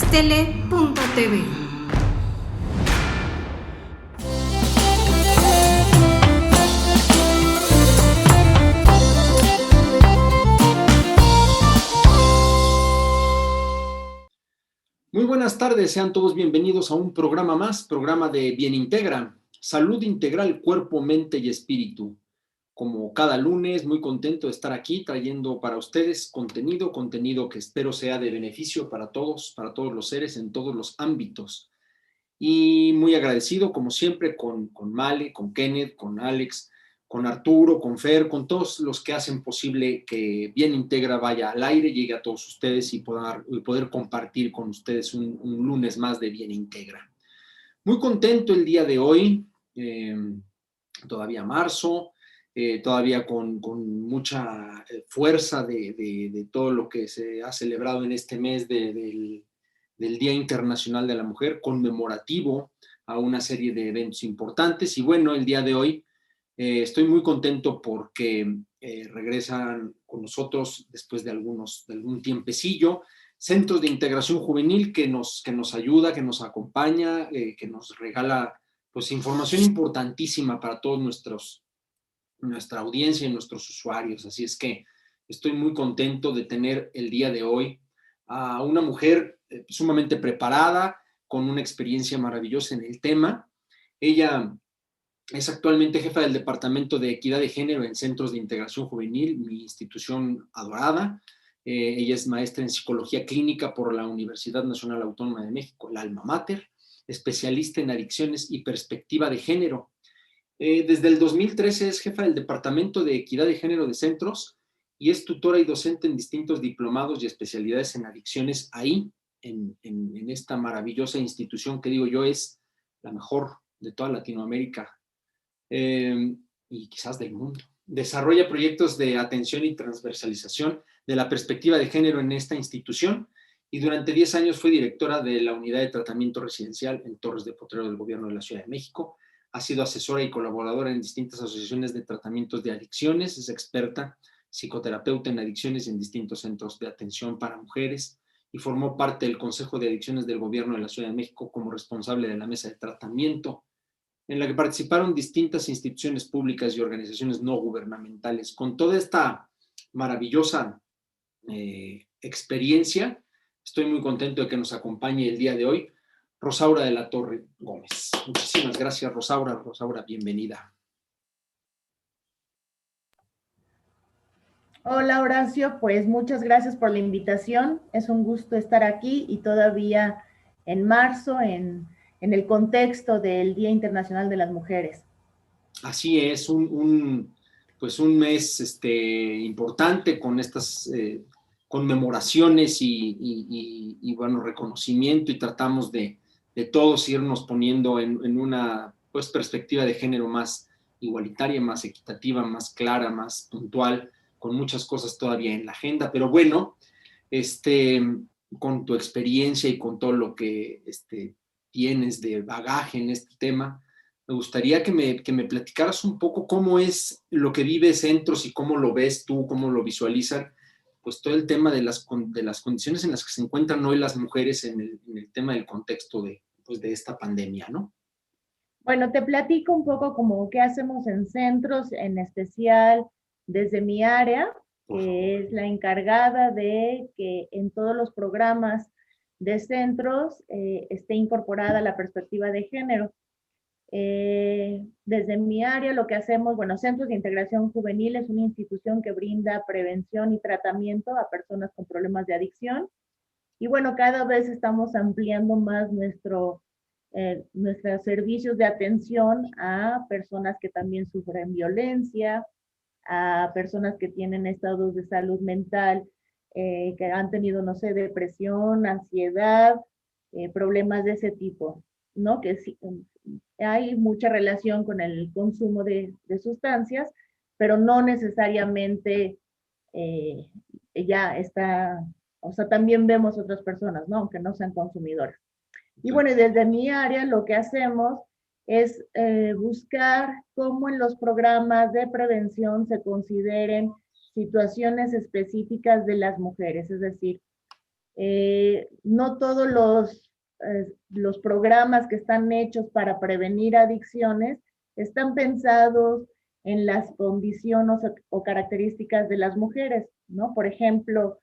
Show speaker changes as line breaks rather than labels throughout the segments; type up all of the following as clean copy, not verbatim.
Axtele.tv.
Muy buenas tardes, sean todos bienvenidos a un programa más, programa de Bien Integra, salud integral, cuerpo, mente y espíritu. Como cada lunes, muy contento de estar aquí trayendo para ustedes contenido que espero sea de beneficio para todos los seres en todos los ámbitos. Y muy agradecido, como siempre, con Male, con Kenneth, con Alex, con Arturo, con Fer, con todos los que hacen posible que Bien Integra vaya al aire, llegue a todos ustedes y poder compartir con ustedes un lunes más de Bien Integra. Muy contento el día de hoy, todavía marzo, todavía con mucha fuerza de todo lo que se ha celebrado en este mes del Día Internacional de la Mujer, conmemorativo a una serie de eventos importantes. Y bueno, el día de hoy estoy muy contento porque regresan con nosotros después de algún tiempecillo, centros de integración juvenil que nos ayuda, que nos acompaña, que nos regala pues información importantísima para todos nuestra audiencia y nuestros usuarios. Así es que estoy muy contento de tener el día de hoy a una mujer sumamente preparada, con una experiencia maravillosa en el tema. Ella es actualmente jefa del Departamento de Equidad de Género en Centros de Integración Juvenil, mi institución adorada. Ella es maestra en Psicología Clínica por la Universidad Nacional Autónoma de México, la Alma Mater, especialista en adicciones y perspectiva de género. Desde el 2013 es jefa del Departamento de Equidad de Género de Centros y es tutora y docente en distintos diplomados y especialidades en adicciones ahí, en esta maravillosa institución que digo yo es la mejor de toda Latinoamérica y quizás del mundo. Desarrolla proyectos de atención y transversalización de la perspectiva de género en esta institución y durante 10 años fue directora de la Unidad de Tratamiento Residencial en Torres de Potrero del Gobierno de la Ciudad de México. Ha sido asesora y colaboradora en distintas asociaciones de tratamientos de adicciones, es experta psicoterapeuta en adicciones en distintos centros de atención para mujeres y formó parte del Consejo de Adicciones del Gobierno de la Ciudad de México como responsable de la mesa de tratamiento, en la que participaron distintas instituciones públicas y organizaciones no gubernamentales. Con toda esta maravillosa experiencia, estoy muy contento de que nos acompañe el día de hoy Rosaura de la Torre Gómez. Muchísimas gracias, Rosaura. Rosaura, bienvenida.
Hola, Horacio, pues muchas gracias por la invitación. Es un gusto estar aquí y todavía en marzo, en el contexto del Día Internacional de las Mujeres.
Así es, pues un mes importante con estas conmemoraciones y bueno, reconocimiento, y tratamos de todos irnos poniendo en una pues perspectiva de género más igualitaria, más equitativa, más clara, más puntual, con muchas cosas todavía en la agenda, pero bueno, con tu experiencia y con todo lo que tienes de bagaje en este tema, me gustaría que me platicaras un poco cómo es lo que vive Centros y cómo lo ves tú, cómo lo visualizan, pues todo el tema de las condiciones en las que se encuentran hoy las mujeres en el tema del contexto de esta pandemia, ¿no?
Bueno, te platico un poco como qué hacemos en Centros, en especial desde mi área, que es la encargada de que en todos los programas de Centros esté incorporada la perspectiva de género. Desde mi área lo que hacemos, bueno, Centros de Integración Juvenil es una institución que brinda prevención y tratamiento a personas con problemas de adicción. Y bueno, cada vez estamos ampliando más nuestros servicios de atención a personas que también sufren violencia, a personas que tienen estados de salud mental, que han tenido, no sé, depresión, ansiedad, problemas de ese tipo, ¿no? Que sí, hay mucha relación con el consumo de sustancias, pero no necesariamente ya está, o sea, también vemos otras personas, ¿no? Aunque no sean consumidoras. Y bueno, desde mi área lo que hacemos es buscar cómo en los programas de prevención se consideren situaciones específicas de las mujeres, es decir, No todos los programas que están hechos para prevenir adicciones están pensados en las condiciones o características de las mujeres, ¿no? Por ejemplo,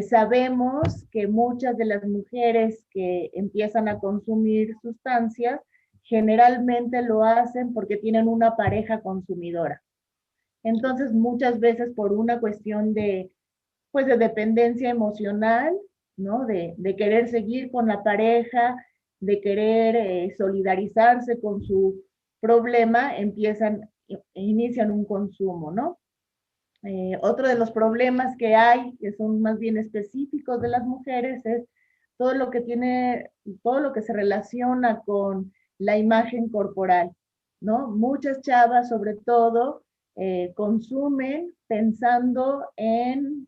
sabemos que muchas de las mujeres que empiezan a consumir sustancias generalmente lo hacen porque tienen una pareja consumidora. Entonces, muchas veces por una cuestión pues, de dependencia emocional, ¿no? De querer seguir con la pareja, de querer solidarizarse con su problema, inician un consumo, ¿no? Otro de los problemas que hay, que son más bien específicos de las mujeres, es todo lo que se relaciona con la imagen corporal, ¿no? Muchas chavas, sobre todo, consumen pensando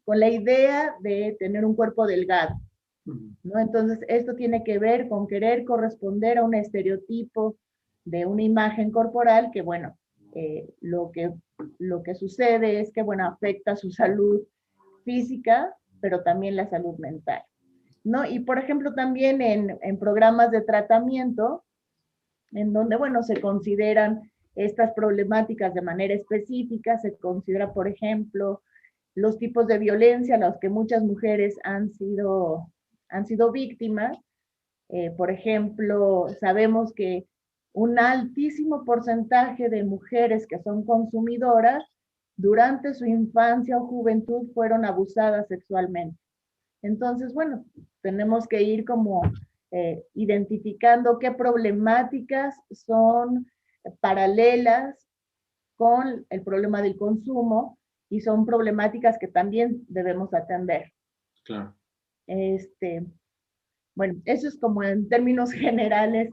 con la idea de tener un cuerpo delgado, ¿no? Entonces, esto tiene que ver con querer corresponder a un estereotipo de una imagen corporal que, bueno, lo que sucede es que, bueno, afecta su salud física, pero también la salud mental, ¿no? Y, por ejemplo, también en programas de tratamiento, en donde, bueno, se consideran estas problemáticas de manera específica, se considera, por ejemplo, los tipos de violencia a los que muchas mujeres han sido víctimas. Por ejemplo, sabemos que un altísimo porcentaje de mujeres que son consumidoras durante su infancia o juventud fueron abusadas sexualmente. Entonces, bueno, tenemos que ir como identificando qué problemáticas son paralelas con el problema del consumo y son problemáticas que también debemos atender.
Claro.
Bueno, eso es como en términos generales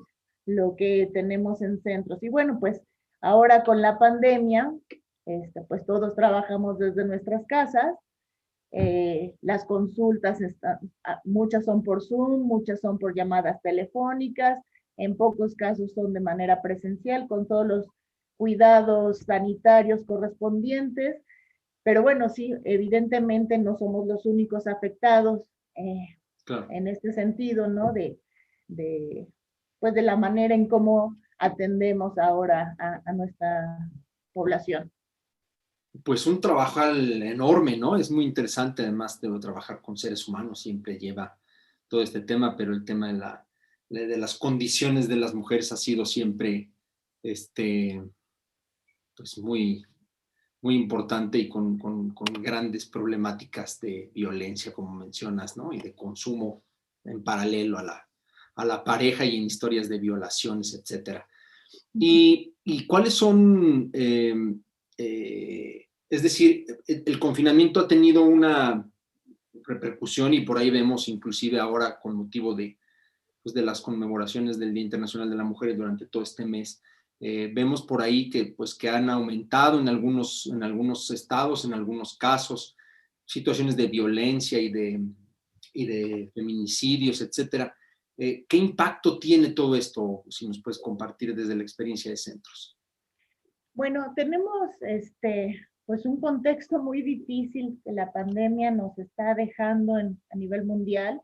lo que tenemos en centros. Y bueno, pues ahora con la pandemia, pues todos trabajamos desde nuestras casas. Las consultas, muchas son por Zoom, muchas son por llamadas telefónicas, en pocos casos son de manera presencial, con todos los cuidados sanitarios correspondientes. Pero bueno, sí, evidentemente no somos los únicos afectados. Claro. En este sentido, ¿no? Pues de la manera en cómo atendemos ahora a nuestra población.
Pues un trabajo enorme, ¿no? Es muy interesante, además de trabajar con seres humanos, siempre lleva todo este tema, pero el tema de las condiciones de las mujeres ha sido siempre, pues muy, muy importante y con grandes problemáticas de violencia, como mencionas, ¿no? Y de consumo en paralelo a la pareja y en historias de violaciones, etcétera. ¿Y cuáles son, es decir, el confinamiento ha tenido una repercusión y por ahí vemos inclusive ahora con motivo pues de las conmemoraciones del Día Internacional de la Mujer durante todo este mes, vemos por ahí pues, que han aumentado en algunos estados, en algunos casos, situaciones de violencia y de feminicidios, etcétera. ¿Qué impacto tiene todo esto, si nos puedes compartir desde la experiencia de centros?
Bueno, tenemos pues un contexto muy difícil que la pandemia nos está dejando a nivel mundial.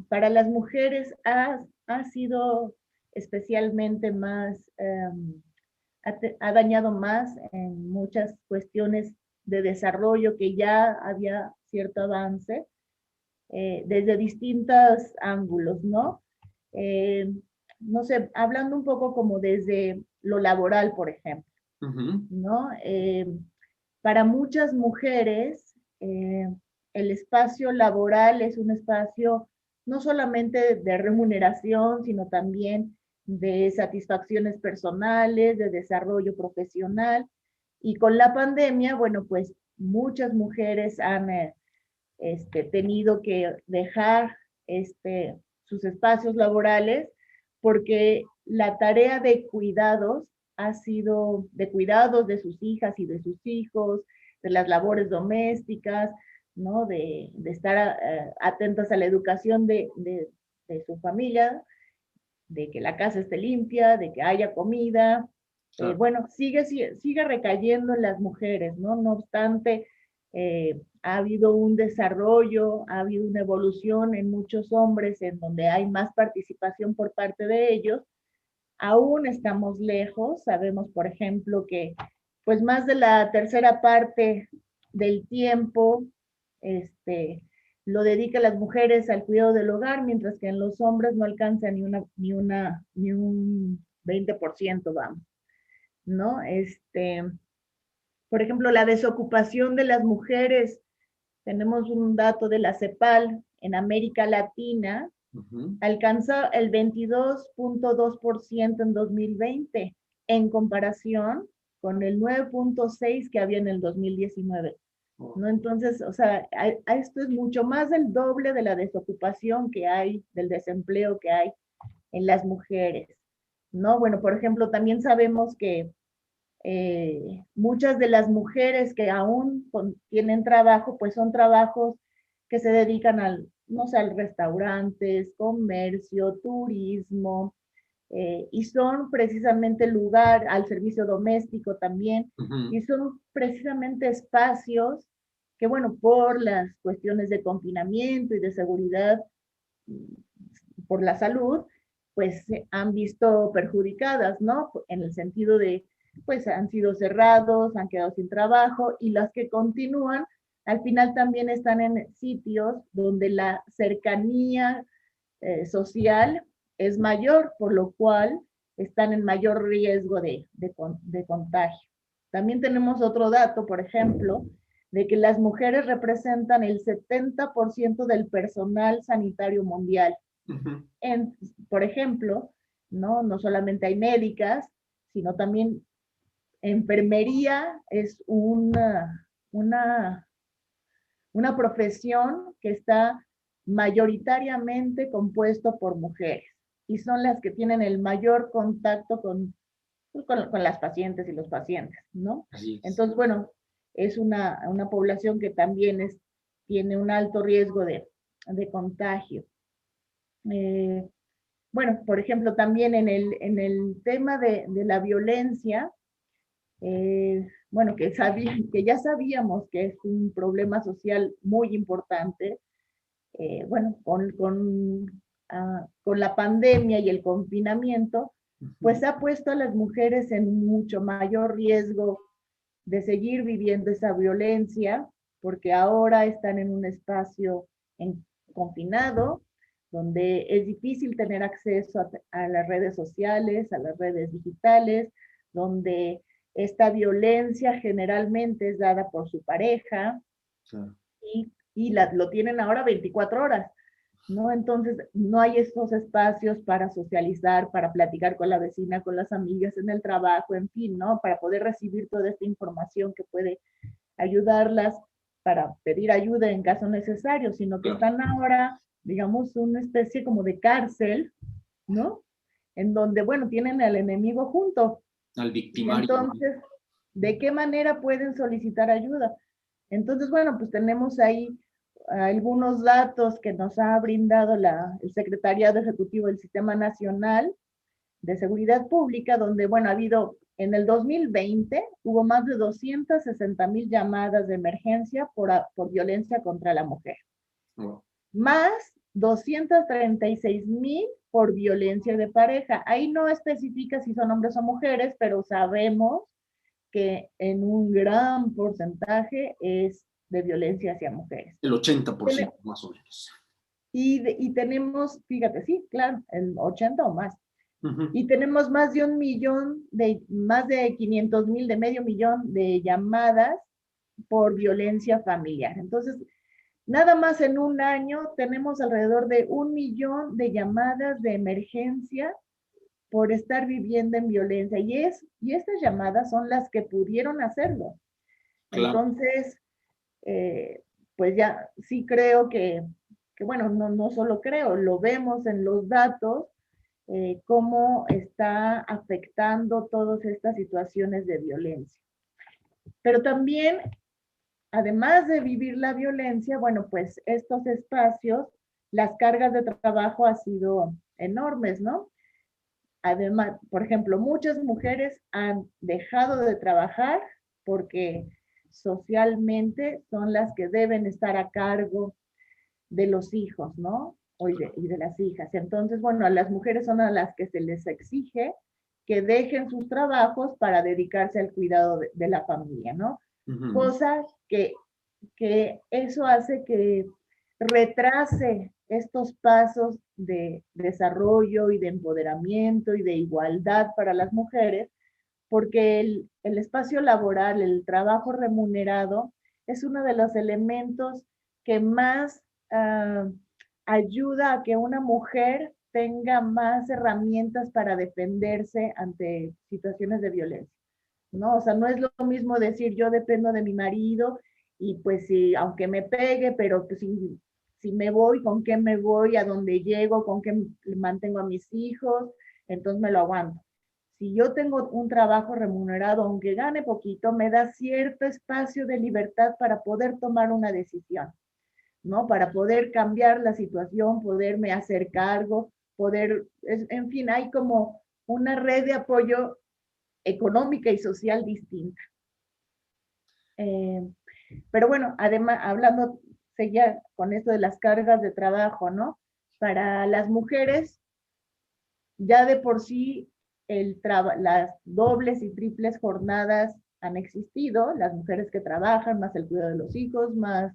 Para las mujeres ha sido especialmente más, ha dañado más en muchas cuestiones de desarrollo que ya había cierto avance desde distintos ángulos, ¿no? No sé, hablando un poco como desde lo laboral, por ejemplo, ¿no? Para muchas mujeres, el espacio laboral es un espacio no solamente de remuneración, sino también de satisfacciones personales, de desarrollo profesional. Y con la pandemia, bueno, pues muchas mujeres han tenido que dejar sus espacios laborales porque la tarea de cuidados ha sido de cuidados de sus hijas y de sus hijos, de las labores domésticas, ¿no? De estar atentas a la educación de su familia, de que la casa esté limpia, de que haya comida. Bueno, sigue recayendo en las mujeres, ¿no? No obstante, ha habido un desarrollo, ha habido una evolución en muchos hombres en donde hay más participación por parte de ellos. Aún estamos lejos, sabemos, por ejemplo, que pues más de la tercera parte del tiempo lo dedican las mujeres al cuidado del hogar, mientras que en los hombres no alcanza ni un 20%, vamos, ¿no? Por ejemplo, la desocupación de las mujeres, tenemos un dato de la CEPAL en América Latina, alcanza el 22.2% en 2020, en comparación con el 9.6% que había en el 2019. ¿No? Entonces, o sea, esto es mucho más del doble de la desocupación que hay, del desempleo que hay en las mujeres, ¿no? Bueno, por ejemplo, también sabemos que muchas de las mujeres que aún tienen trabajo, pues son trabajos que se dedican al, no sé, al restaurantes, comercio, turismo, y son precisamente lugar al servicio doméstico también, y son precisamente espacios que, bueno, por las cuestiones de confinamiento y de seguridad, por la salud, pues se han visto perjudicadas, ¿no? En el sentido de, pues han sido cerrados, han quedado sin trabajo, y las que continúan, al final también están en sitios donde la cercanía social es mayor, por lo cual están en mayor riesgo de contagio. También tenemos otro dato, por ejemplo, de que las mujeres representan el 70% del personal sanitario mundial. Por ejemplo, no solamente hay médicas, sino también enfermería es una profesión que está mayoritariamente compuesto por mujeres y son las que tienen el mayor contacto con las pacientes y los pacientes, ¿no? Entonces, bueno, es una población que también tiene un alto riesgo de contagio. Bueno, por ejemplo, también en el tema de la violencia, bueno, que ya sabíamos que es un problema social muy importante, bueno, con la pandemia y el confinamiento, pues ha puesto a las mujeres en mucho mayor riesgo de seguir viviendo esa violencia, porque ahora están en un espacio confinado, donde es difícil tener acceso a las redes sociales, a las redes digitales, donde esta violencia generalmente es dada por su pareja, y lo tienen ahora 24 horas, ¿no? Entonces, no hay estos espacios para socializar, para platicar con la vecina, con las amigas en el trabajo, en fin, ¿no? Para poder recibir toda esta información que puede ayudarlas para pedir ayuda en caso necesario, sino que están ahora, digamos, una especie como de cárcel, ¿no? En donde, bueno, tienen al enemigo junto.
Al victimario.
Entonces, ¿de qué manera pueden solicitar ayuda? Entonces, bueno, pues tenemos ahí algunos datos que nos ha brindado el Secretariado Ejecutivo del Sistema Nacional de Seguridad Pública, donde, bueno, ha habido, en el 2020, hubo más de 260,000 llamadas de emergencia por violencia contra la mujer. Más 236,000 por violencia de pareja. Ahí no especifica si son hombres o mujeres, pero sabemos que en un gran porcentaje es de violencia hacia mujeres.
El 80% más o menos.
Y tenemos, fíjate, sí, claro, el 80 o más. Y tenemos más de 1 millón, más de 500,000, de medio millón de llamadas por violencia familiar. Entonces, nada más en un año tenemos alrededor de 1 millón de llamadas de emergencia por estar viviendo en violencia. Y estas llamadas son las que pudieron hacerlo. Claro. Entonces, pues ya sí creo que bueno, no solo creo, lo vemos en los datos, cómo está afectando todas estas situaciones de violencia. Pero también, además de vivir la violencia, bueno, pues estos espacios, las cargas de trabajo han sido enormes, ¿no? Además, por ejemplo, muchas mujeres han dejado de trabajar porque socialmente son las que deben estar a cargo de los hijos, ¿no? Y de las hijas. Entonces, bueno, a las mujeres son a las que se les exige que dejen sus trabajos para dedicarse al cuidado de la familia, ¿no? Cosa que eso hace que retrase estos pasos de desarrollo y de empoderamiento y de igualdad para las mujeres, porque el espacio laboral, el trabajo remunerado, es uno de los elementos que más ayuda a que una mujer tenga más herramientas para defenderse ante situaciones de violencia, ¿no? O sea, no es lo mismo decir yo dependo de mi marido y pues sí, aunque me pegue, pero pues si me voy, ¿con qué me voy? ¿A dónde llego? ¿Con qué mantengo a mis hijos? Entonces me lo aguanto. Si yo tengo un trabajo remunerado, aunque gane poquito, me da cierto espacio de libertad para poder tomar una decisión, ¿no? Para poder cambiar la situación, poderme hacer cargo, en fin, hay como una red de apoyo económica y social distinta. Pero bueno, además, hablando, seguía con esto de las cargas de trabajo, ¿no? Para las mujeres, ya de por sí, las dobles y triples jornadas han existido, las mujeres que trabajan, más el cuidado de los hijos, más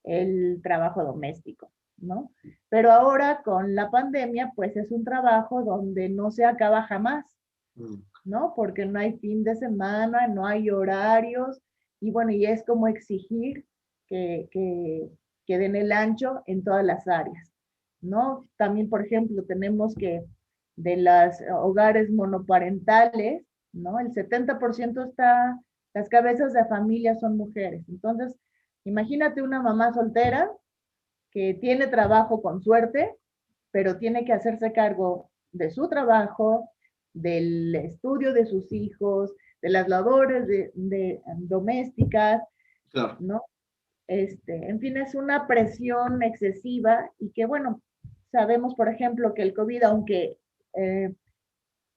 el trabajo doméstico, ¿no? Pero ahora con la pandemia, pues es un trabajo donde no se acaba jamás, ¿no? Porque no hay fin de semana, no hay horarios, y bueno, y es como exigir que den el ancho en todas las áreas, ¿no? También, por ejemplo, tenemos que de los hogares monoparentales, ¿no? El 70% las cabezas de familia son mujeres. Entonces, imagínate una mamá soltera que tiene trabajo con suerte, pero tiene que hacerse cargo de su trabajo, del estudio de sus hijos, de las labores de domésticas,
Claro.
¿no? En fin, es una presión excesiva y que, bueno, sabemos, por ejemplo, que el COVID, aunque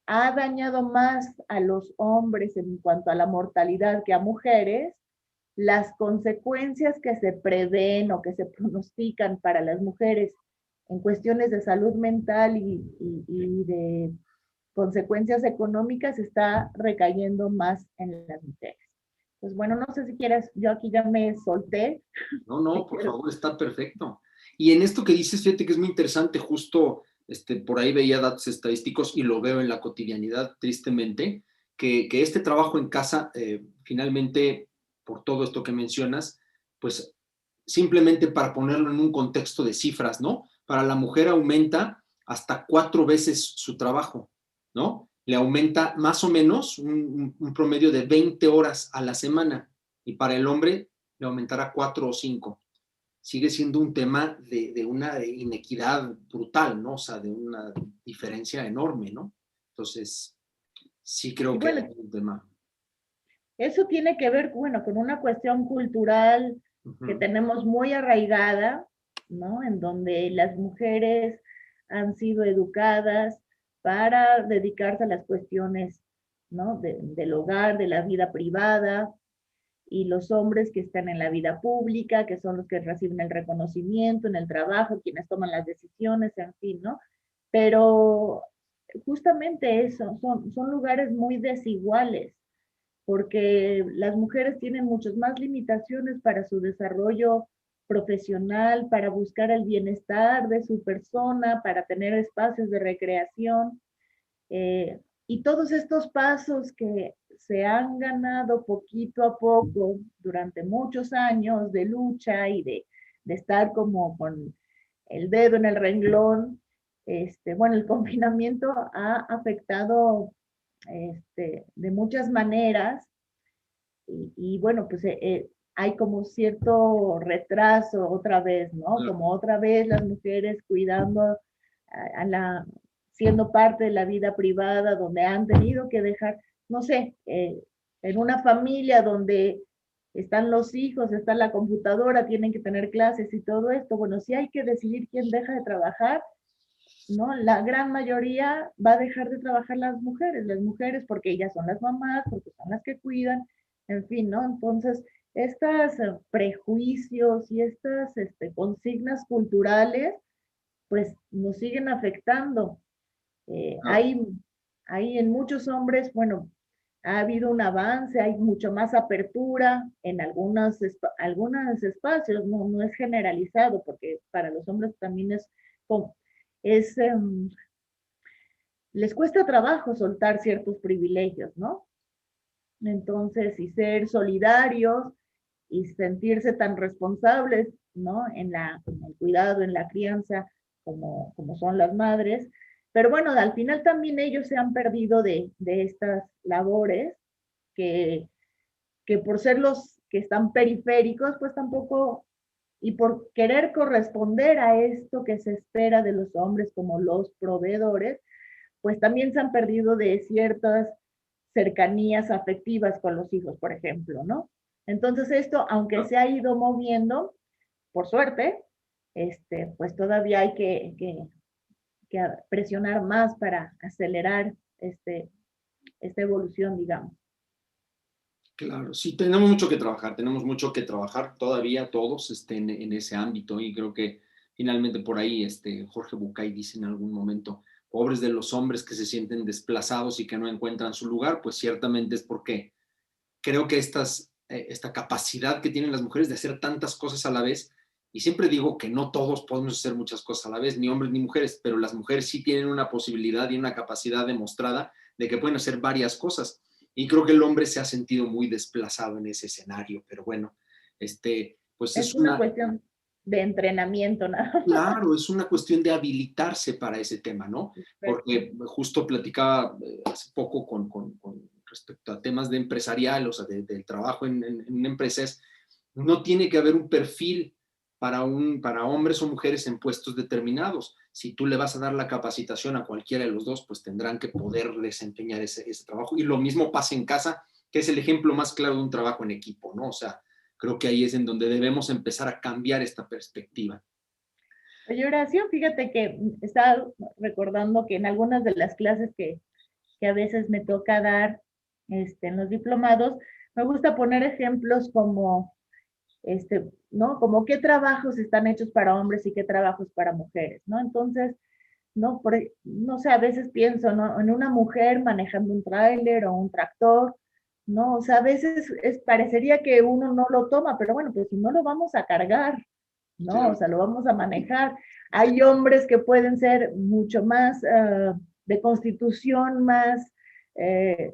ha dañado más a los hombres en cuanto a la mortalidad que a mujeres, las consecuencias que se prevén o que se pronostican para las mujeres en cuestiones de salud mental y de consecuencias económicas está recayendo más en las mujeres. Pues bueno, no sé si quieres, yo aquí ya me solté.
No, por favor, está perfecto. Y en esto que dices, fíjate que es muy interesante, justo por ahí veía datos estadísticos y lo veo en la cotidianidad, tristemente, que este trabajo en casa, finalmente, por todo esto que mencionas, pues simplemente para ponerlo en un contexto de cifras, ¿no? Para la mujer aumenta hasta 4 veces su trabajo, ¿no? Le aumenta más o menos un promedio de 20 horas a la semana y para el hombre le aumentará 4 o 5. Sigue siendo un tema de una inequidad brutal, ¿no? O sea, de una diferencia enorme, ¿no? Entonces, sí creo
Y
que
bueno,
hay un tema.
eso tiene que ver, bueno, con una cuestión cultural que tenemos muy arraigada, ¿no? En donde las mujeres han sido educadas para dedicarse a las cuestiones, ¿no? Del hogar, de la vida privada, y los hombres que están en la vida pública, que son los que reciben el reconocimiento en el trabajo, quienes toman las decisiones, en fin, ¿no? Pero justamente eso, son lugares muy desiguales porque las mujeres tienen muchas más limitaciones para su desarrollo profesional, para buscar el bienestar de su persona, para tener espacios de recreación. Y todos estos pasos que se han ganado poquito a poco durante muchos años de lucha y de estar como con el dedo en el renglón, bueno, el confinamiento ha afectado de muchas maneras y bueno, pues hay como cierto retraso otra vez, ¿no? Como otra vez las mujeres cuidando siendo parte de la vida privada, donde han tenido que dejar, no sé, en una familia donde están los hijos, está la computadora, tienen que tener clases y todo esto, bueno, si hay que decidir quién deja de trabajar, ¿no? La gran mayoría va a dejar de trabajar las mujeres porque ellas son las mamás, porque son las que cuidan, en fin, ¿no? Entonces, estos prejuicios y estas consignas culturales, pues nos siguen afectando.
Ah,
Hay en muchos hombres, bueno, ha habido un avance, hay mucho más apertura en algunos espacios, no es generalizado, porque para los hombres también es les cuesta trabajo soltar ciertos privilegios, ¿no? Entonces, y ser solidarios y sentirse tan responsables, ¿no? En el cuidado, en la crianza, como son las madres. Pero bueno, al final también ellos se han perdido de estas labores que, que por ser los que están periféricos, pues tampoco, y por querer corresponder a esto que se espera de los hombres como los proveedores, pues también se han perdido de ciertas cercanías afectivas con los hijos, por ejemplo, ¿no? Entonces esto, aunque
ah,
se ha ido moviendo, por suerte, pues todavía hay que presionar más para acelerar esta evolución, digamos.
claro, sí, tenemos mucho que trabajar todavía todos en ese ámbito y creo que finalmente por ahí Jorge Bucay dice en algún momento, pobres de los hombres que se sienten desplazados y que no encuentran su lugar, pues ciertamente es porque creo que esta capacidad que tienen las mujeres de hacer tantas cosas a la vez, y siempre digo que no todos podemos hacer muchas cosas a la vez, ni hombres ni mujeres, pero las mujeres sí tienen una posibilidad y una capacidad demostrada de que pueden hacer varias cosas. Y creo que el hombre se ha sentido muy desplazado en ese escenario, pero bueno, pues
Es
es
una
una,
cuestión de entrenamiento, nada más.
claro, es una cuestión de habilitarse para ese tema, ¿no?
Perfecto.
Porque justo platicaba hace poco con respecto a temas de empresarial, o sea, del trabajo en empresas, no tiene que haber un perfil para hombres o mujeres en puestos determinados. Si tú le vas a dar la capacitación a cualquiera de los dos, pues tendrán que poder desempeñar ese trabajo. Y lo mismo pasa en casa, que es el ejemplo más claro de un trabajo en equipo, ¿no? O sea, creo que ahí es en donde debemos empezar a cambiar esta perspectiva.
Oye, Horacio, fíjate que estaba recordando que en algunas de las clases que a veces me toca dar en los diplomados, me gusta poner ejemplos como, ¿no? Como qué trabajos están hechos para hombres y qué trabajos para mujeres, ¿no? Entonces, ¿no? No sé, a veces pienso, ¿no? En una mujer manejando un tráiler o un tractor, ¿no? O sea, a veces parecería que uno no lo toma, pero bueno, pues si no lo vamos a cargar, ¿no? O
Claro.
sea, lo vamos a manejar. Hay hombres que pueden ser mucho más de constitución, más eh,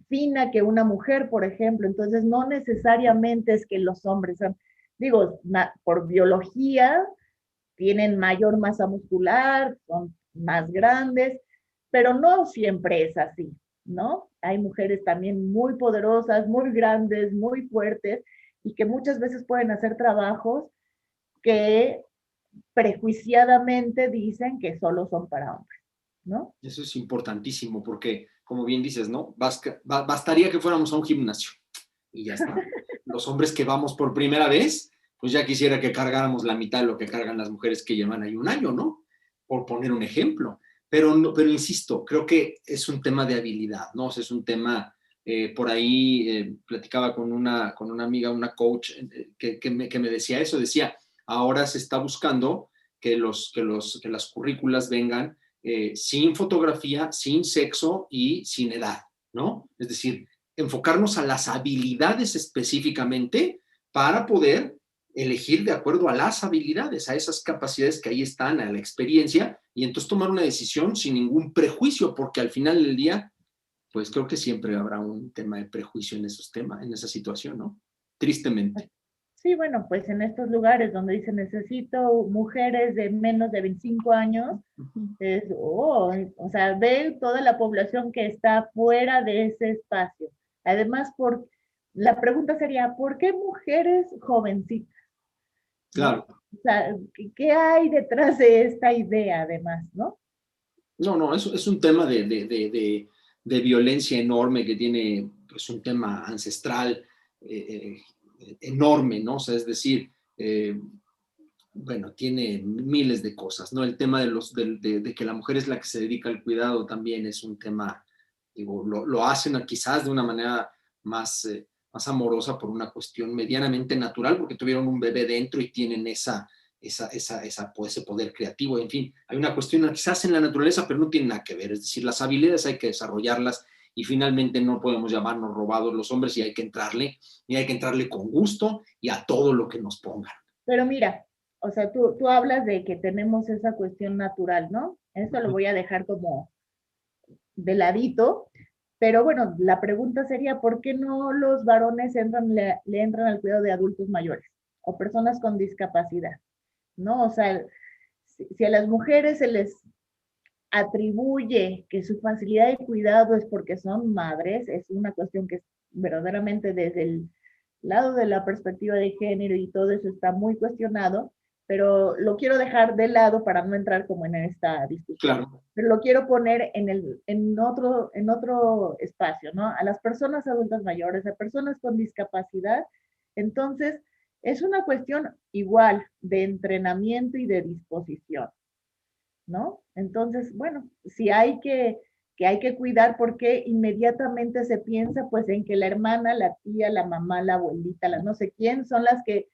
fina que una mujer, por ejemplo. Entonces, no necesariamente es que los hombres son, digo, por biología, tienen mayor masa muscular, son más grandes, pero no siempre es así, ¿no? Hay mujeres también muy poderosas, muy grandes, muy fuertes y que muchas veces pueden hacer trabajos que prejuiciadamente dicen que solo son para hombres, ¿no?
Eso es importantísimo porque, como bien dices, ¿no? Bastaría que fuéramos a un gimnasio y ya está. Los hombres que vamos por primera vez, pues ya quisiera que cargáramos la mitad de lo que cargan las mujeres que llevan ahí un año, ¿no? Por poner un ejemplo. Pero, no, pero insisto, creo que es un tema de habilidad, ¿no? O sea, es un tema, por ahí platicaba con una amiga, una coach, que me decía eso, decía, ahora se está buscando que las currículas vengan sin fotografía, sin sexo y sin edad, ¿no? Es decir, enfocarnos a las habilidades específicamente para poder elegir de acuerdo a las habilidades, a esas capacidades que ahí están, a la experiencia, y entonces tomar una decisión sin ningún prejuicio, porque al final del día, pues creo que siempre habrá un tema de prejuicio en esos temas, en esa situación, ¿no? Tristemente.
Sí, bueno, pues en estos lugares donde dice necesito mujeres de menos de 25 años, o sea, ve toda la población que está fuera de ese espacio. Además, la pregunta sería, ¿por qué mujeres jovencitas? ¿No?
Claro.
O sea, ¿qué hay detrás de esta idea, además, no?
No, no, es un tema de violencia enorme que tiene, pues, un tema ancestral enorme, ¿no? O sea, es decir, bueno, tiene miles de cosas, ¿no? El tema de que la mujer es la que se dedica al cuidado también es un tema, digo, lo hacen quizás de una manera más, más amorosa por una cuestión medianamente natural, porque tuvieron un bebé dentro y tienen ese poder creativo. En fin, hay una cuestión quizás en la naturaleza, pero no tiene nada que ver. Es decir, las habilidades hay que desarrollarlas y finalmente no podemos llamarnos robados los hombres y hay que entrarle con gusto y a todo lo que nos pongan.
Pero mira, o sea, tú hablas de que tenemos esa cuestión natural, ¿no? Eso lo voy a dejar como de ladito, pero bueno, la pregunta sería, ¿por qué no los varones le entran al cuidado de adultos mayores o personas con discapacidad? ¿No? O sea, si a las mujeres se les atribuye que su facilidad de cuidado es porque son madres, es una cuestión que verdaderamente desde el lado de la perspectiva de género y todo eso está muy cuestionado, pero lo quiero dejar de lado para no entrar como en esta discusión.
Claro.
Pero lo quiero poner en otro espacio, ¿no? A las personas adultas mayores, a personas con discapacidad. Entonces, es una cuestión igual de entrenamiento y de disposición, ¿no? Entonces, bueno, si hay que hay que cuidar porque inmediatamente se piensa pues en que la hermana, la tía, la mamá, la abuelita, la no sé quién son las que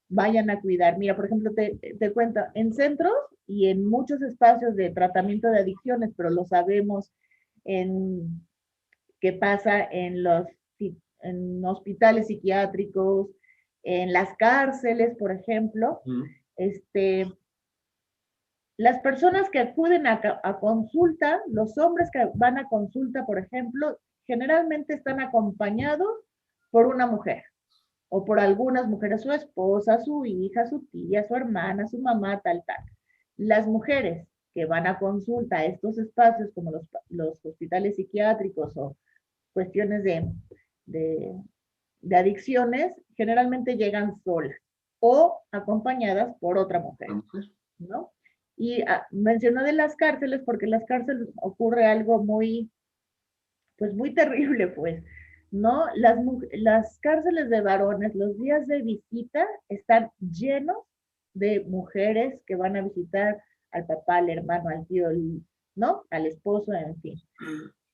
vayan a cuidar. Mira, por ejemplo, te cuento, en centros y en muchos espacios de tratamiento de adicciones, pero lo sabemos en qué pasa en hospitales psiquiátricos, en las cárceles, por ejemplo, las personas que acuden a consulta, los hombres que van a consulta, por ejemplo, generalmente están acompañados por una mujer o por algunas mujeres, su esposa, su hija, su tía, su hermana, su mamá, tal, tal. Las mujeres que van a consulta a estos espacios como los hospitales psiquiátricos o cuestiones de, de adicciones, generalmente llegan solas o acompañadas por otra mujer, ¿no? Y menciono de las cárceles porque en las cárceles ocurre algo pues muy terrible, pues, ¿no? Las cárceles de varones, los días de visita están llenos de mujeres que van a visitar al papá, al hermano, al tío, ¿no? Al esposo, en fin.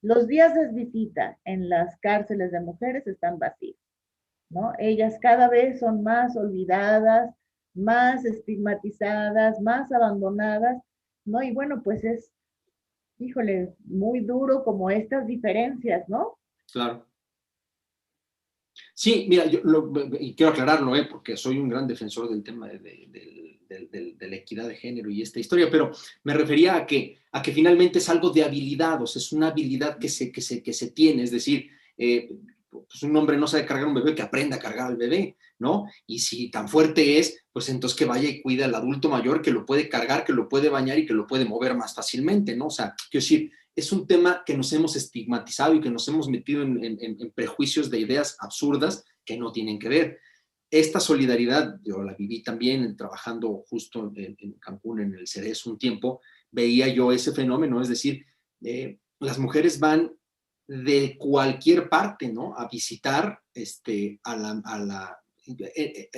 Los días de visita en las cárceles de mujeres están vacíos, ¿no? Ellas cada vez son más olvidadas, más estigmatizadas, más abandonadas, ¿no? Y bueno, pues híjole, muy duro como estas diferencias, ¿no?
Claro. Sí, mira, y quiero aclararlo, porque soy un gran defensor del tema de la equidad de género y esta historia, pero me refería a que finalmente es algo de habilidad, o sea, es una habilidad que se tiene, es decir, pues un hombre no sabe cargar un bebé, que aprenda a cargar al bebé, ¿no? Y si tan fuerte es, pues entonces que vaya y cuide al adulto mayor que lo puede cargar, que lo puede bañar y que lo puede mover más fácilmente, ¿no? O sea, quiero decir, es un tema que nos hemos estigmatizado y que nos hemos metido en prejuicios de ideas absurdas que no tienen que ver. Esta solidaridad, yo la viví también trabajando justo en Cancún, en el Cerezo un tiempo, veía yo ese fenómeno, es decir, las mujeres van de cualquier parte, ¿no? A visitar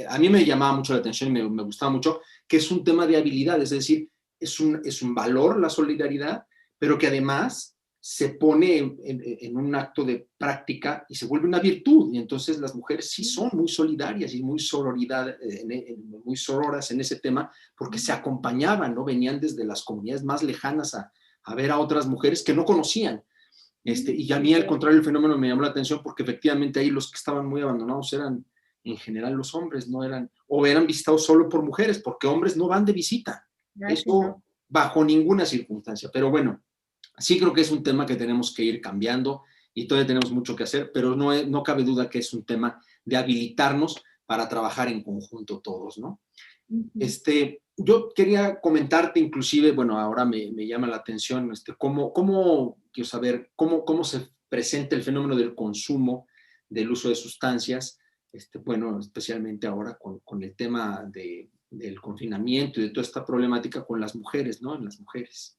a mí me llamaba mucho la atención y me gustaba mucho, que es un tema de habilidad, es decir, es un valor la solidaridad, pero que además se pone en un acto de práctica y se vuelve una virtud. Y entonces las mujeres sí son muy solidarias y muy muy sororas en ese tema, porque se acompañaban, ¿no? Venían desde las comunidades más lejanas a ver a otras mujeres que no conocían. Y a mí, al contrario, el fenómeno me llamó la atención porque efectivamente ahí los que estaban muy abandonados eran en general los hombres, no eran, o eran visitados solo por mujeres, porque hombres no van de visita. Eso no, bajo ninguna circunstancia. Pero bueno, sí creo que es un tema que tenemos que ir cambiando y todavía tenemos mucho que hacer, pero no cabe duda que es un tema de habilitarnos para trabajar en conjunto todos, ¿no? Yo quería comentarte inclusive, bueno, ahora me llama la atención, quiero saber, cómo se presenta el fenómeno del consumo, del uso de sustancias, bueno, especialmente ahora con el tema del confinamiento y de toda esta problemática con las mujeres, ¿no? En las mujeres.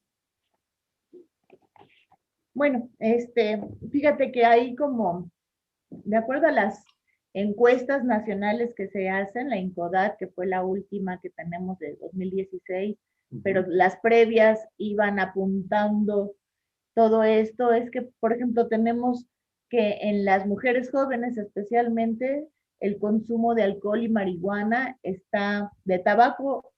Bueno, fíjate que hay como, de acuerdo a las encuestas nacionales que se hacen, la INCODAT, que fue la última que tenemos de 2016, pero las previas iban apuntando todo esto, es que, por ejemplo, tenemos que en las mujeres jóvenes especialmente el consumo de alcohol y marihuana de tabaco,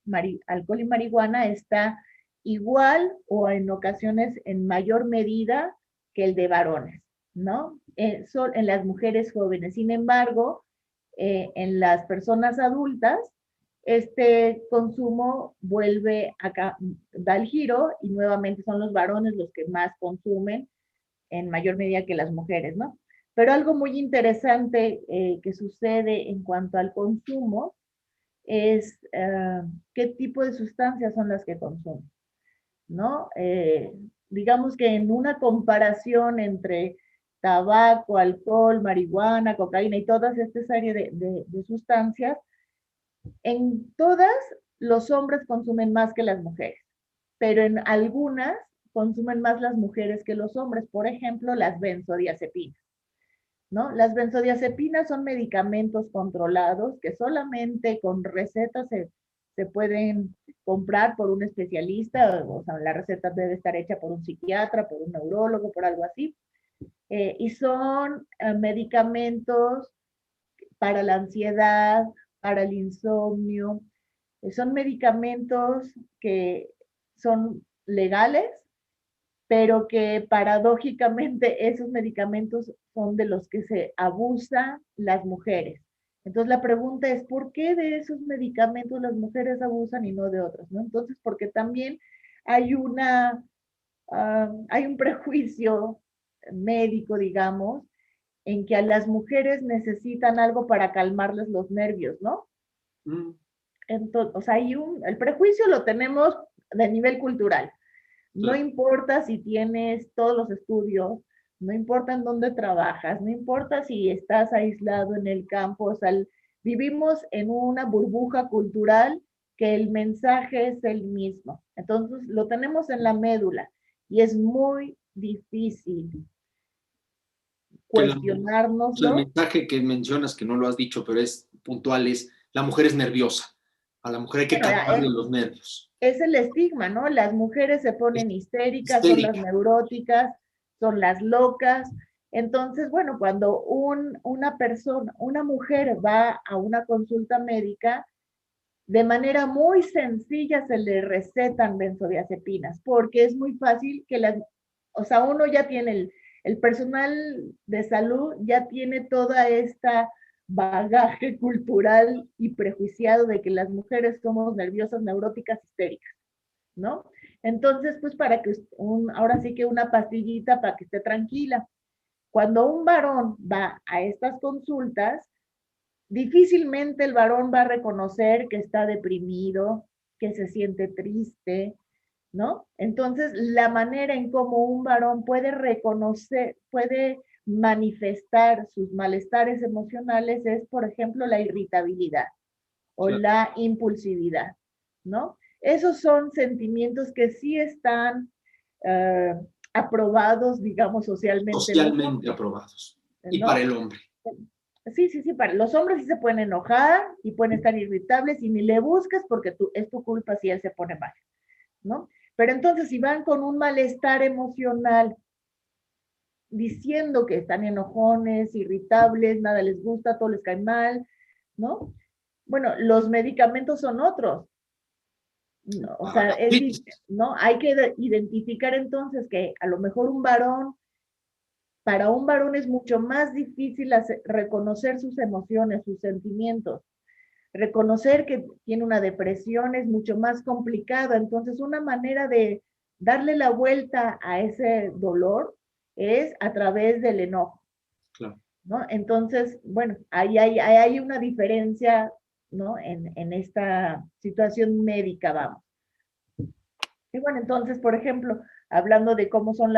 alcohol y marihuana está igual o en ocasiones en mayor medida que el de varones, ¿no? Son en las mujeres jóvenes. Sin embargo, en las personas adultas, este consumo da el giro y nuevamente son los varones los que más consumen en mayor medida que las mujeres, ¿no? Pero algo muy interesante que sucede en cuanto al consumo es qué tipo de sustancias son las que consumen, ¿no? Digamos que en una comparación entre tabaco, alcohol, marihuana, cocaína y todas esta serie de sustancias, en todas los hombres consumen más que las mujeres, pero en algunas consumen más las mujeres que los hombres, por ejemplo, las benzodiazepinas, ¿no? Las benzodiazepinas son medicamentos controlados que solamente con receta se pueden comprar por un especialista, o sea, la receta debe estar hecha por un psiquiatra, por un neurólogo, por algo así, y son medicamentos para la ansiedad, para el insomnio, son medicamentos que son legales, pero que paradójicamente esos medicamentos son de los que se abusan las mujeres. Entonces la pregunta es, ¿por qué de esos medicamentos las mujeres abusan y no de otros? ¿No? Entonces, porque también hay hay un prejuicio médico, digamos, en que a las mujeres necesitan algo para calmarles los nervios, ¿no? Mm. Entonces, o sea, el prejuicio lo tenemos de nivel cultural. No importa si tienes todos los estudios, no importa en dónde trabajas, no importa si estás aislado en el campo, o sea, vivimos en una burbuja cultural que el mensaje es el mismo. Entonces, lo tenemos en la médula y es muy difícil cuestionárnoslo.
El mensaje que mencionas, que no lo has dicho, pero es puntual, es la mujer es nerviosa. A la mujer hay que calmarle los nervios.
Es el estigma, ¿no? Las mujeres se ponen histéricas, son las neuróticas, son las locas. Entonces, bueno, cuando una mujer va a una consulta médica, de manera muy sencilla se le recetan benzodiazepinas, porque es muy fácil o sea, uno ya tiene el personal de salud ya tiene toda esta bagaje cultural y prejuiciado de que las mujeres somos nerviosas, neuróticas, histéricas, ¿no? Entonces, pues para que ahora sí que una pastillita para que esté tranquila. Cuando un varón va a estas consultas, difícilmente el varón va a reconocer que está deprimido, que se siente triste, ¿no? Entonces, la manera en cómo un varón puede reconocer, puede manifestar sus malestares emocionales es, por ejemplo, la irritabilidad o la impulsividad, ¿no? Esos son sentimientos que sí están aprobados, digamos, socialmente.
Socialmente aprobados. ¿No? Y para el hombre.
Sí, para los hombres sí se pueden enojar y pueden estar irritables y ni le busques porque es tu culpa si él se pone mal, ¿no? Pero entonces si van con un malestar emocional diciendo que están enojones, irritables, nada les gusta, todo les cae mal, ¿no? Bueno, los medicamentos son otros. No, o sea, ¿no? Hay que identificar entonces que a lo mejor para un varón es mucho más difícil reconocer sus emociones, sus sentimientos. Reconocer que tiene una depresión es mucho más complicado. Entonces, una manera de darle la vuelta a ese dolor es a través del enojo. Claro. ¿No? Entonces, bueno, ahí hay una diferencia, ¿no? En esta situación médica, vamos. Y bueno, entonces, por ejemplo, hablando de cómo son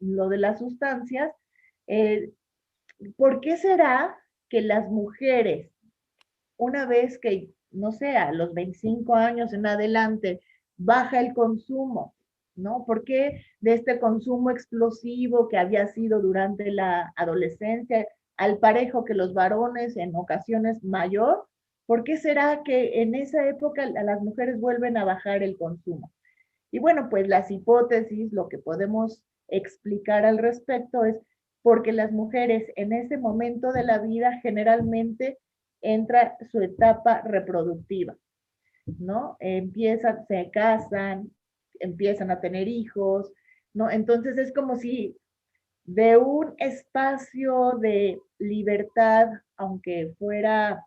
lo de las sustancias, ¿por qué será que las mujeres, una vez que, no sé, a los 25 años en adelante, baja el consumo, ¿no? ¿Por qué de este consumo explosivo que había sido durante la adolescencia, al parejo que los varones en ocasiones mayor, ¿por qué será que en esa época las mujeres vuelven a bajar el consumo? Y bueno, pues las hipótesis, lo que podemos explicar al respecto es porque las mujeres en ese momento de la vida generalmente entra su etapa reproductiva, ¿no? Empiezan, se casan, empiezan a tener hijos, ¿no? Entonces es como si de un espacio de libertad, aunque fuera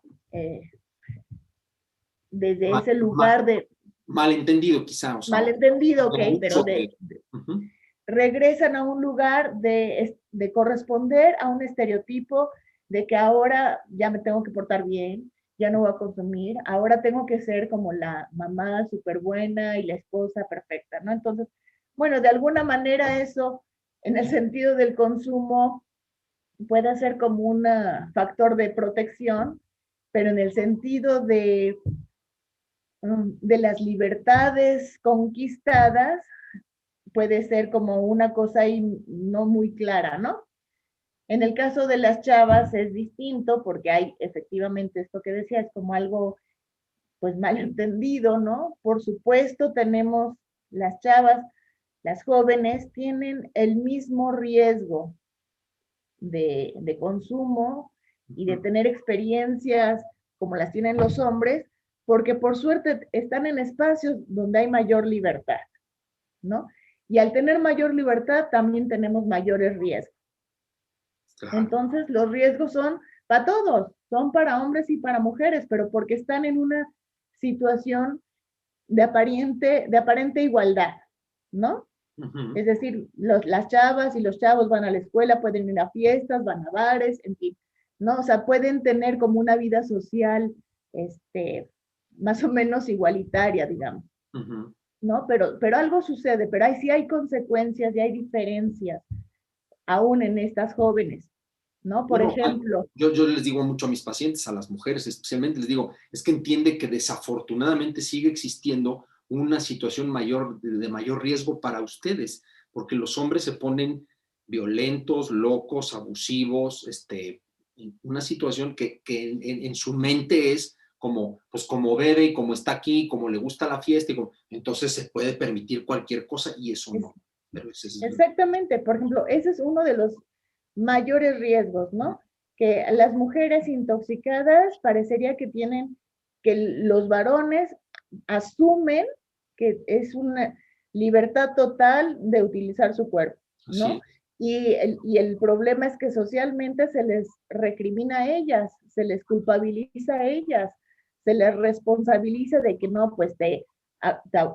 desde
Mal,
ese lugar de
malentendido quizá, o sea,
malentendido, ok,
de
pero
mucho de...
regresan a un lugar de corresponder a un estereotipo de que ahora ya me tengo que portar bien, ya no voy a consumir, ahora tengo que ser como la mamá súper buena y la esposa perfecta, ¿no? Entonces, bueno, de alguna manera eso, en el sentido del consumo, puede ser como un factor de protección, pero en el sentido de las libertades conquistadas, puede ser como una cosa ahí no muy clara, ¿no? En el caso de las chavas es distinto porque hay efectivamente esto que decía, es como algo pues malentendido, ¿no? Por supuesto tenemos las chavas, las jóvenes tienen el mismo riesgo de consumo y de tener experiencias como las tienen los hombres, porque por suerte están en espacios donde hay mayor libertad, ¿no? Y al tener mayor libertad también tenemos mayores riesgos.
Claro.
Entonces los riesgos son para todos, son para hombres y para mujeres, pero porque están en una situación de aparente igualdad, ¿no? Es decir, las chavas y los chavos van a la escuela, pueden ir a fiestas, van a bares, en fin, ¿no? O sea, pueden tener como una vida social, más o menos igualitaria, digamos, ¿no? Pero algo sucede, pero ahí sí hay consecuencias y hay diferencias aún en estas jóvenes, ¿no? Por
Bueno,
ejemplo,
yo les digo mucho a mis pacientes, a las mujeres especialmente, les digo, es que entiende que desafortunadamente sigue existiendo una situación mayor, de mayor riesgo para ustedes, porque los hombres se ponen violentos, locos, abusivos, una situación que en su mente es como, pues como bebe y como está aquí, como le gusta la fiesta, entonces se puede permitir cualquier cosa y eso
es,
no. Pero ese es
exactamente, por ejemplo, ese es uno de los mayores riesgos, ¿no? Que las mujeres intoxicadas parecería que tienen, que los varones asumen que es una libertad total de utilizar su cuerpo,
así
¿no?
es.
Y el problema es que socialmente se les recrimina a ellas, se les culpabiliza a ellas, se les responsabiliza de que no, pues te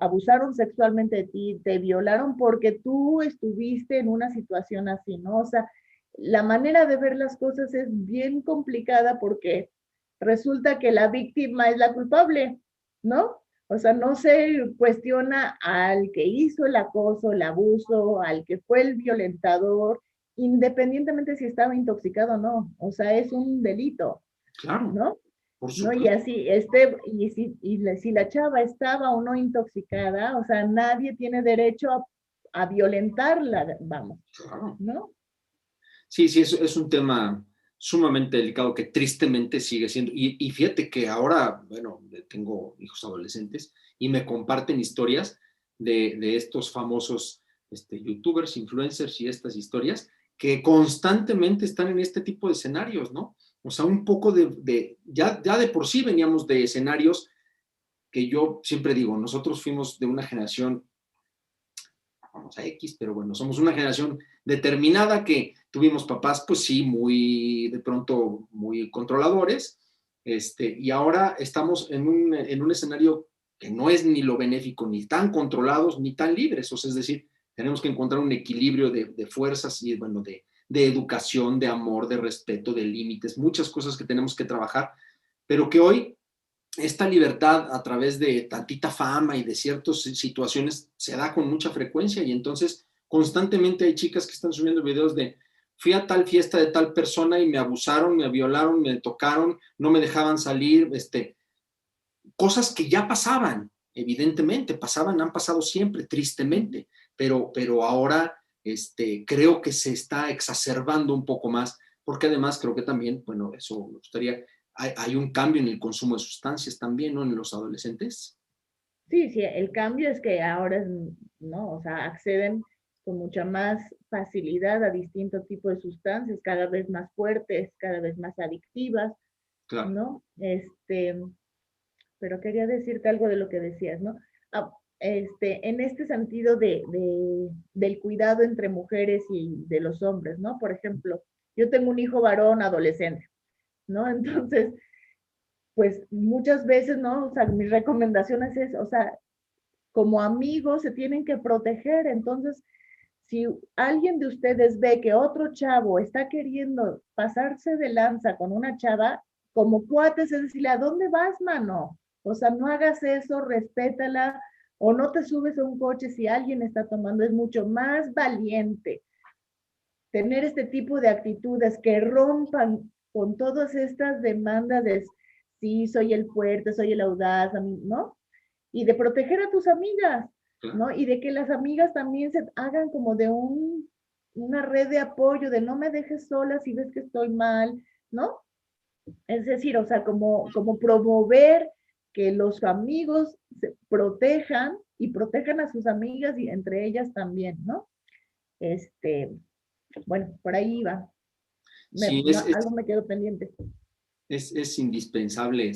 abusaron sexualmente de ti, te violaron porque tú estuviste en una situación así, ¿no? O sea, la manera de ver las cosas es bien complicada porque resulta que la víctima es la culpable, ¿no? O sea, no se cuestiona al que hizo el acoso, el abuso, al que fue el violentador, independientemente si estaba intoxicado o no. O sea, es un delito,
Claro,
¿no?
por
¿No? Y
supuesto.
así, si la chava estaba o no intoxicada, o sea, nadie tiene derecho a violentarla, vamos,
Claro.
¿no?
Sí, sí, es un tema sumamente delicado que tristemente sigue siendo. Y fíjate que ahora, bueno, tengo hijos adolescentes y me comparten historias de estos famosos youtubers, influencers y estas historias que constantemente están en este tipo de escenarios, ¿no? O sea, un poco ya de por sí veníamos de escenarios que yo siempre digo, nosotros fuimos de una generación vamos a X, pero bueno, somos una generación determinada que tuvimos papás, pues sí, muy, de pronto, muy controladores, y ahora estamos en un escenario que no es ni lo benéfico, ni tan controlados, ni tan libres, o sea, es decir, tenemos que encontrar un equilibrio de fuerzas y, bueno, de educación, de amor, de respeto, de límites, muchas cosas que tenemos que trabajar, pero que hoy esta libertad a través de tantita fama y de ciertas situaciones se da con mucha frecuencia y entonces constantemente hay chicas que están subiendo videos de fui a tal fiesta de tal persona y me abusaron, me violaron, me tocaron, no me dejaban salir, cosas que ya pasaban, evidentemente, pasaban, han pasado siempre, tristemente, pero ahora creo que se está exacerbando un poco más, porque además creo que también, bueno, eso me gustaría, hay un cambio en el consumo de sustancias también, ¿no? En los adolescentes.
Sí, sí, el cambio es que ahora, ¿no? O sea, acceden con mucha más facilidad a distintos tipos de sustancias, cada vez más fuertes, cada vez más adictivas,
Claro.
¿no? Pero quería decirte algo de lo que decías, ¿no? Ah, en este sentido del cuidado entre mujeres y de los hombres, ¿no? Por ejemplo, yo tengo un hijo varón adolescente, ¿no? Entonces, pues muchas veces, ¿no? O sea, mis recomendaciones es, o sea, como amigos se tienen que proteger, entonces, si alguien de ustedes ve que otro chavo está queriendo pasarse de lanza con una chava, como cuates, es decirle, ¿a dónde vas, mano? O sea, no hagas eso, respétala, o no te subes a un coche si alguien está tomando, es mucho más valiente tener este tipo de actitudes que rompan con todas estas demandas de sí, soy el fuerte, soy el audaz, ¿no? Y de proteger a tus amigas, ¿no? Y de que las amigas también se hagan como de una red de apoyo, de no me dejes sola si ves que estoy mal, ¿no? Es decir, o sea, como promover que los amigos se protejan y protejan a sus amigas y entre ellas también, ¿no? Bueno, por ahí va.
Sí,
Algo me quedó pendiente.
es indispensable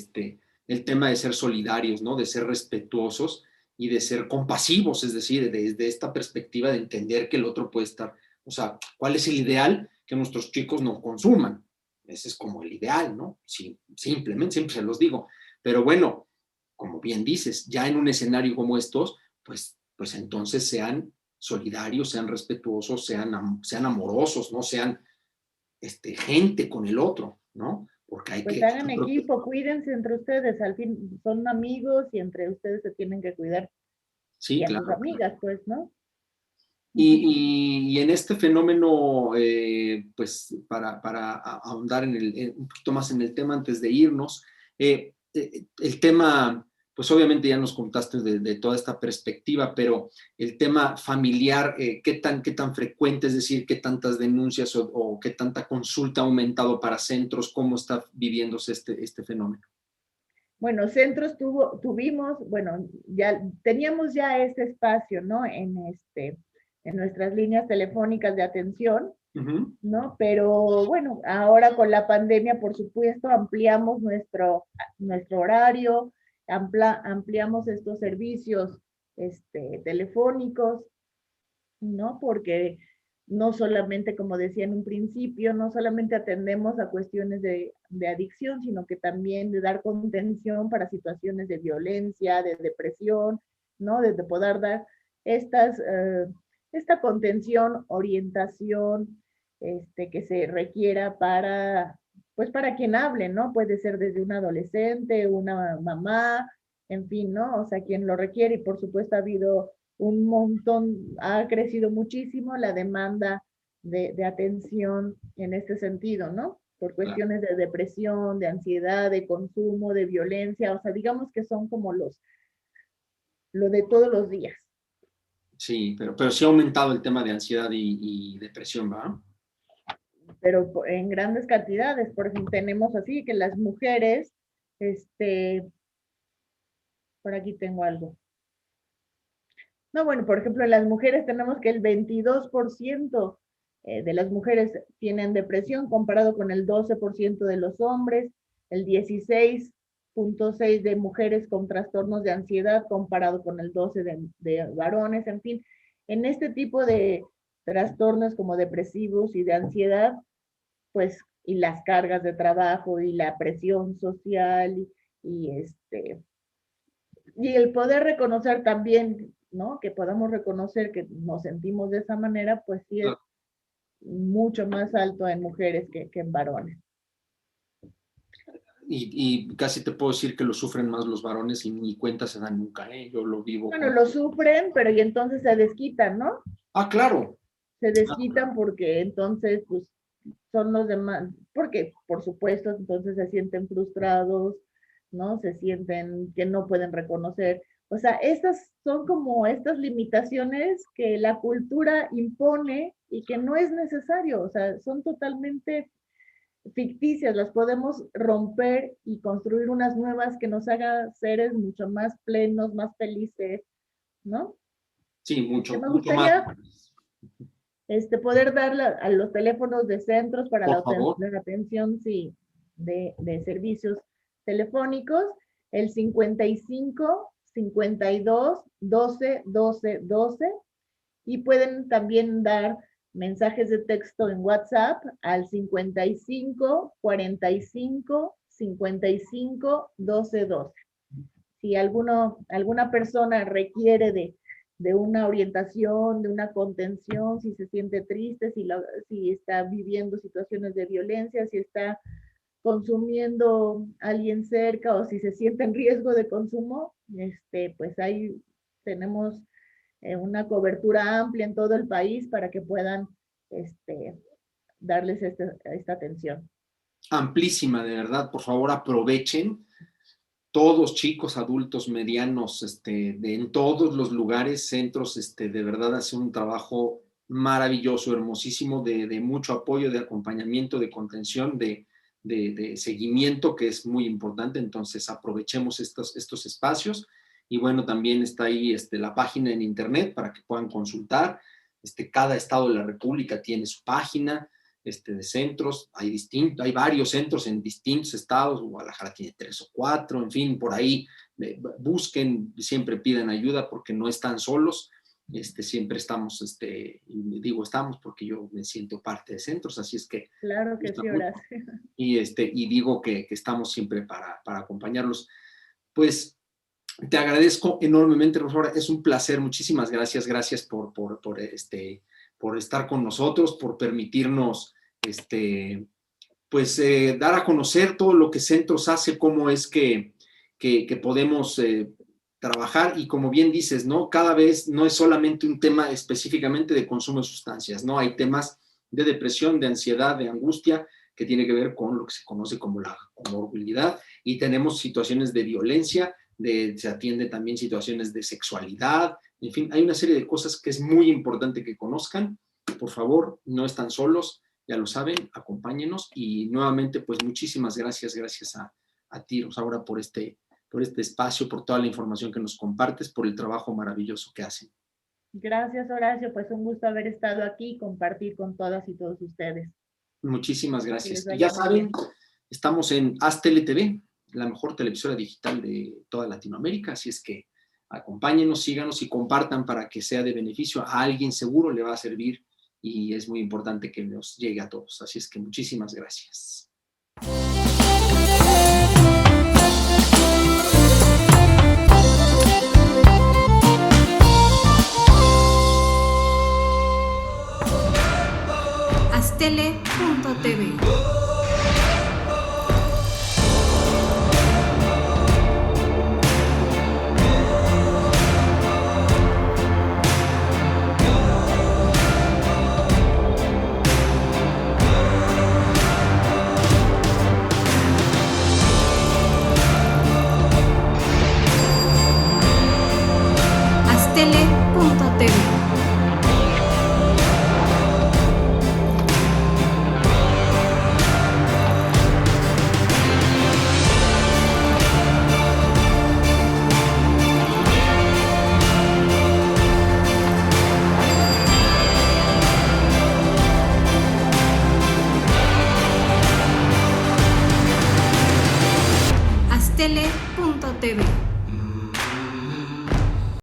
el tema de ser solidarios, ¿no? De ser respetuosos y de ser compasivos, es decir, desde esta perspectiva de entender que el otro puede estar, o sea, ¿cuál es el ideal? Que nuestros chicos no consuman. Ese es como el ideal, ¿no? Sí, simplemente, siempre se los digo. Pero bueno, como bien dices, ya en un escenario como estos, pues entonces sean solidarios, sean respetuosos, sean amorosos, ¿no? Sean gente con el otro, ¿no? Porque hay
pues
que...
hagan equipo, cuídense entre ustedes, al fin son amigos y entre ustedes se tienen que cuidar.
Sí,
Y a sus
claro.
amigas, pues, ¿no?
Y en este fenómeno, pues para ahondar un poquito más en el tema antes de irnos, el tema, pues obviamente ya nos contaste de toda esta perspectiva, pero el tema familiar, ¿qué tan frecuente, es decir, qué tantas denuncias o qué tanta consulta ha aumentado para centros? ¿Cómo está viviéndose este fenómeno?
Bueno, centros tuvimos, bueno, ya teníamos ya este espacio, ¿no? En nuestras líneas telefónicas de atención, ¿no? Pero bueno, ahora con la pandemia, por supuesto, ampliamos nuestro horario, ampliamos estos servicios telefónicos, ¿no? Porque no solamente, como decía en un principio, no solamente atendemos a cuestiones de adicción, sino que también de dar contención para situaciones de violencia, de depresión, ¿no? De poder dar esta contención, orientación, que se requiera pues para quien hable, ¿no? Puede ser desde un adolescente, una mamá, en fin, ¿no? O sea, quien lo requiere y por supuesto ha habido un montón, ha crecido muchísimo la demanda de atención en este sentido, ¿no? Por cuestiones de depresión, de ansiedad, de consumo, de violencia, o sea, digamos que son como lo de todos los días.
Sí, pero sí ha aumentado el tema de ansiedad y depresión, ¿va?
Pero en grandes cantidades, por ejemplo, tenemos así que las mujeres, por aquí tengo algo. No, bueno, por ejemplo, en las mujeres tenemos que el 22% de las mujeres tienen depresión comparado con el 12% de los hombres, el 16.6% de mujeres con trastornos de ansiedad comparado con el 12% de varones, en fin, en este tipo de trastornos como depresivos y de ansiedad, pues, y las cargas de trabajo y la presión social y el poder reconocer también, ¿no? Que podamos reconocer que nos sentimos de esa manera, pues sí es mucho más alto en mujeres que en varones.
Y casi te puedo decir que lo sufren más los varones y ni cuenta se dan nunca, ¿eh? Yo lo vivo
Bueno, lo sufren, pero y entonces se desquitan, ¿no?
Ah, claro.
Se desquitan porque entonces, pues, son los demás, porque por supuesto, entonces se sienten frustrados, ¿no? Se sienten que no pueden reconocer. O sea, estas son como estas limitaciones que la cultura impone y que no es necesario, o sea, son totalmente ficticias, las podemos romper y construir unas nuevas que nos hagan seres mucho más plenos, más felices, ¿no?
Sí,
Me
mucho más.
gustaría Poder dar a los teléfonos de centros para
Por favor.
la atención sí, de servicios telefónicos, el 55 52 12 12 12, y pueden también dar mensajes de texto en WhatsApp al 55 45 55 12 12. Si alguna persona requiere de una orientación, de una contención, si se siente triste, si está viviendo situaciones de violencia, si está consumiendo alguien cerca o si se siente en riesgo de consumo, pues ahí tenemos una cobertura amplia en todo el país para que puedan darles esta atención.
Amplísima, de verdad, por favor aprovechen. Todos, chicos, adultos, medianos, en todos los lugares, centros, de verdad hacen un trabajo maravilloso, hermosísimo, de mucho apoyo, de acompañamiento, de contención, de seguimiento, que es muy importante. Entonces aprovechemos estos espacios. Y bueno, también está ahí la página en internet para que puedan consultar. Cada estado de la República tiene su página de centros. Hay varios centros en distintos estados. Guadalajara tiene 3 o 4, en fin, por ahí busquen, siempre pidan ayuda porque no están solos. Siempre estamos, y digo estamos porque yo me siento parte de centros, así es que...
Claro que sí, Horacio.
Y digo que estamos siempre para acompañarlos. Pues te agradezco enormemente, Rosaura, es un placer, muchísimas gracias por estar con nosotros, por permitirnos dar a conocer todo lo que Centros hace, cómo es que podemos trabajar, y como bien dices, ¿no? Cada vez no es solamente un tema específicamente de consumo de sustancias, ¿no? Hay temas de depresión, de ansiedad, de angustia, que tiene que ver con lo que se conoce como la comorbilidad, y tenemos situaciones de violencia, se atiende también situaciones de sexualidad, en fin, hay una serie de cosas que es muy importante que conozcan. Por favor, no están solos, ya lo saben, acompáñenos, y nuevamente, pues muchísimas gracias a ti, Rosaura, por este espacio, por toda la información que nos compartes, por el trabajo maravilloso que hacen.
Gracias, Horacio, pues un gusto haber estado aquí y compartir con todas y todos ustedes.
Muchísimas gracias. Y ya saben, estamos en Haz.Tele TV, la mejor televisora digital de toda Latinoamérica, así es que acompáñenos, síganos y compartan para que sea de beneficio a alguien. Seguro le va a servir y es muy importante que nos llegue a todos. Así es que muchísimas gracias.
Haz.Tele.tv. Haz.Tele.tv.